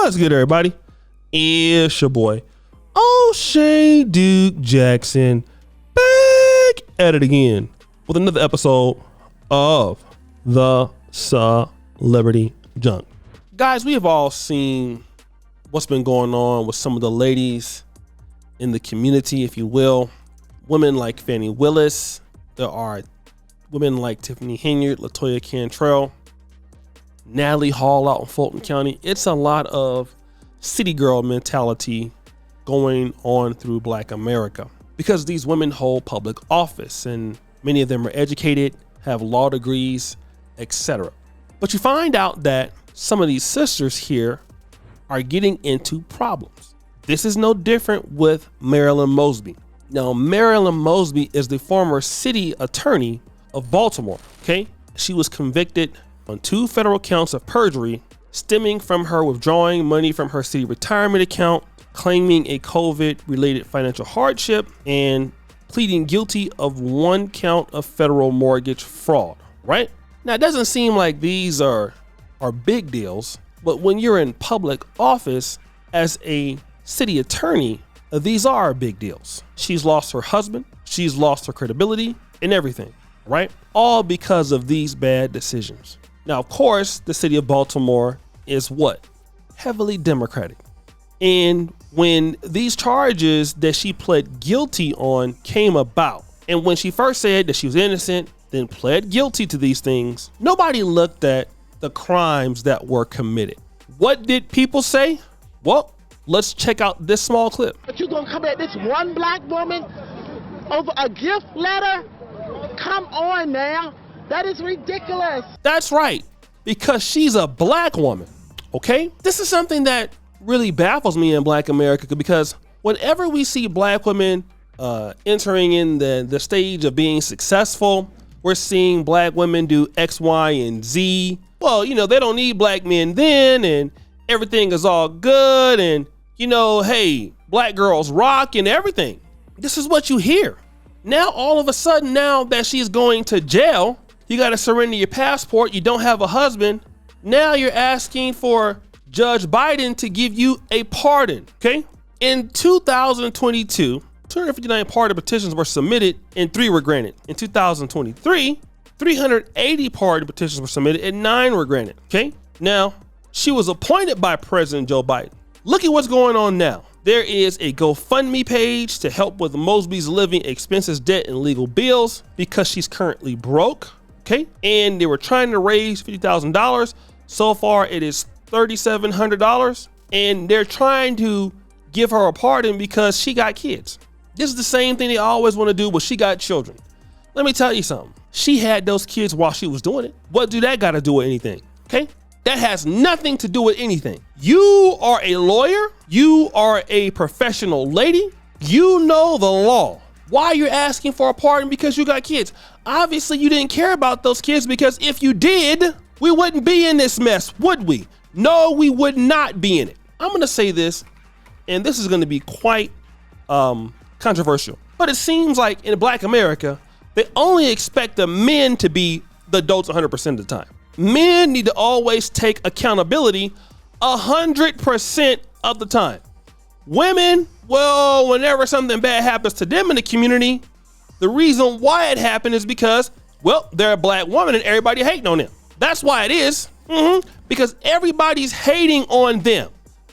What's good, everybody? It's your boy, O'Shea Duke Jackson, back at it again with another episode of the Celebrity Junk. Guys, we have all seen what's been going on with some of the ladies in the community, if you will. Women like Fannie Willis. There are women like Tiffany Henyard, Latoya Cantrell, Natalie Hall out in Fulton County. It's a lot of city girl mentality going on through Black America because these women hold public office and many of them are educated, have law degrees, etc. But you find out that some of these sisters here are getting into problems. This is no different with Marilyn Mosby. Now, Marilyn Mosby is the former city attorney of Baltimore, okay? She was convicted on 2 federal counts of perjury stemming from her withdrawing money from her city retirement account, claiming a COVID-related financial hardship, and pleading guilty of 1 count of federal mortgage fraud, right? Now, it doesn't seem like these are big deals, but when you're in public office as a city attorney, these are big deals. She's lost her husband, she's lost her credibility and everything, right? All because of these bad decisions. Now, of course, the city of Baltimore is what? Heavily Democratic. And when these charges that she pled guilty on came about, and when she first said that she was innocent, then pled guilty to these things, nobody looked at the crimes that were committed. What did people say? Well, let's check out this small clip. But you gonna come at this one black woman over a gift letter? Come on now. That is ridiculous. That's right, because she's a black woman, okay? This is something that really baffles me in Black America, because whenever we see black women entering in the stage of being successful, we're seeing black women do X, Y, and Z. Well, you know, they don't need black men then, and everything is all good, and, you know, hey, black girls rock and everything. This is what you hear. Now, all of a sudden, now that she's going to jail, you got to surrender your passport. You don't have a husband. Now you're asking for Judge Biden to give you a pardon, okay? In 2022, 259 pardon petitions were submitted and 3 were granted. In 2023, 380 pardon petitions were submitted and 9 were granted, okay? Now, she was appointed by President Joe Biden. Look at what's going on now. There is a GoFundMe page to help with Mosby's living expenses, debt, and legal bills because she's currently broke. Okay, and they were trying to raise $50,000. So far, it is $3,700, and they're trying to give her a pardon because she got kids. This is the same thing they always want to do, but she got children. Let me tell you something. She had those kids while she was doing it. What do that got to do with anything? Okay, that has nothing to do with anything. You are a lawyer. You are a professional lady. You know the law. Why you're asking for a pardon? Because you got kids. Obviously, you didn't care about those kids, because if you did, we wouldn't be in this mess, would we? No, we would not be in it. I'm going to say this, and this is going to be quite controversial, but it seems like in Black America, they only expect the men to be the adults 100% of the time. Men need to always take accountability 100% of the time. Women, well, whenever something bad happens to them in the community, the reason why it happened is because, well, they're a black woman and everybody hating on them. That's why it is. Because everybody's hating on them.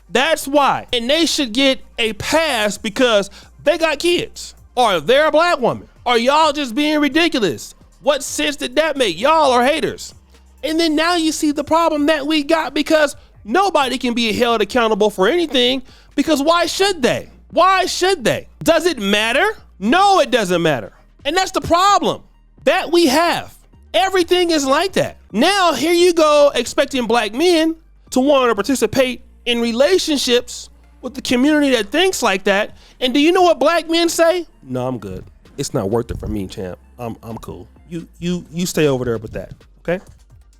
That's why. And they should get a pass because they got kids, or they're a black woman, or y'all just being ridiculous. What sense did that make? Y'all are haters. And then now you see the problem that we got, because nobody can be held accountable for anything, because why should they? Why should they? Does it matter? No, it doesn't matter. And that's the problem that we have. Everything is like that. Now, here you go, expecting black men to want to participate in relationships with the community that thinks like that. And do you know what black men say? No, I'm good. It's not worth it for me, champ. I'm cool. You stay over there with that, okay?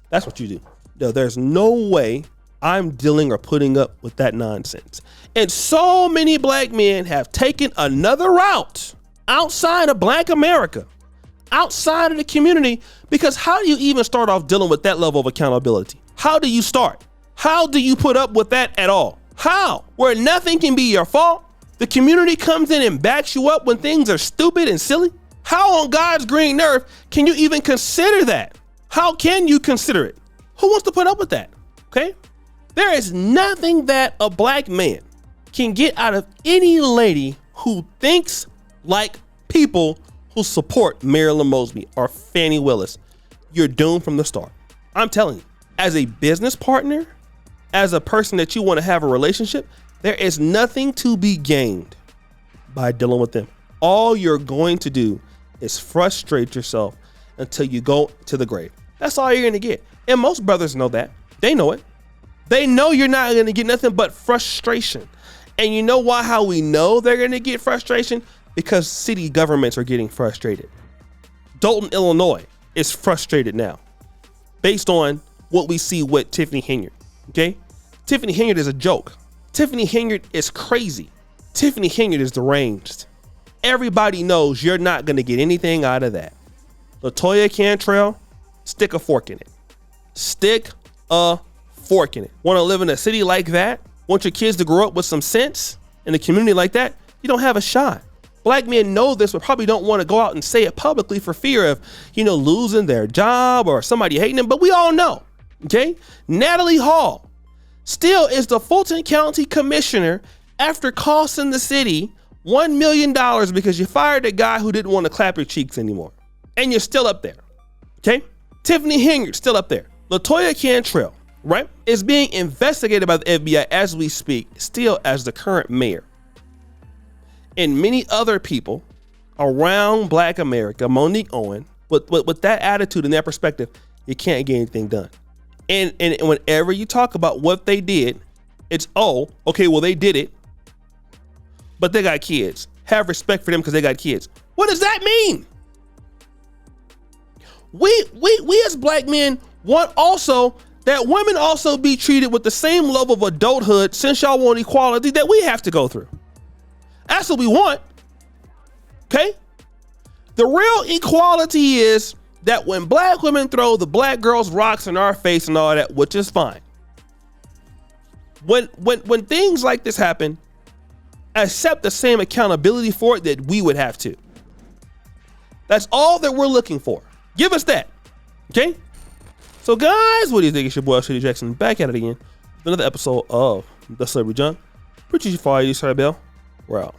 That's what you do. No, there's no way I'm dealing or putting up with that nonsense. And so many black men have taken another route outside of Black America, outside of the community, because how do you even start off dealing with that level of accountability? How do you start? How do you put up with that at all? How? Where nothing can be your fault? The community comes in and backs you up when things are stupid and silly? How on God's green earth can you even consider that? How can you consider it? Who wants to put up with that? Okay? There is nothing that a black man can get out of any lady who thinks like people who support Marilyn Mosby or Fannie Willis. You're doomed from the start. I'm telling you, as a business partner, as a person that you want to have a relationship, there is nothing to be gained by dealing with them. All you're going to do is frustrate yourself until you go to the grave. That's all you're going to get. And most brothers know that. They know it. They know you're not going to get nothing but frustration. And you know why? How we know they're going to get frustration? Because city governments are getting frustrated. Dalton, Illinois is frustrated now based on what we see with Tiffany Henyard. Okay? Tiffany Henyard is a joke. Tiffany Henyard is crazy. Tiffany Henyard is deranged. Everybody knows you're not going to get anything out of that. LaToya Cantrell, stick a fork in it. Stick a fork in it. Want to live in a city like that? Want your kids to grow up with some sense in a community like that? You don't have a shot. Black men know this, but probably don't want to go out and say it publicly for fear of, losing their job or somebody hating them. But we all know, okay? Natalie Hall still is the Fulton County Commissioner after costing the city $1 million because you fired a guy who didn't want to clap your cheeks anymore. And you're still up there, okay? Tiffany Henyard still up there. LaToya Cantrell, right, is being investigated by the FBI as we speak, still as the current mayor. And many other people around Black America, Monique Owen, with that attitude and that perspective, you can't get anything done. And whenever you talk about what they did, it's, oh, okay, well, they did it, but they got kids. Have respect for them because they got kids. What does that mean? We as black men want also that women also be treated with the same level of adulthood, since y'all want equality, that we have to go through. That's what we want. Okay? The real equality is that when black women throw the black girls rocks in our face and all that, which is fine. When things like this happen, accept the same accountability for it that we would have to. That's all that we're looking for. Give us that. Okay? So guys, what do you think? It's your boy City Jackson back at it again with another episode of The Celebrity Junk. Appreciate you for all you, Sorry Bell. We're out.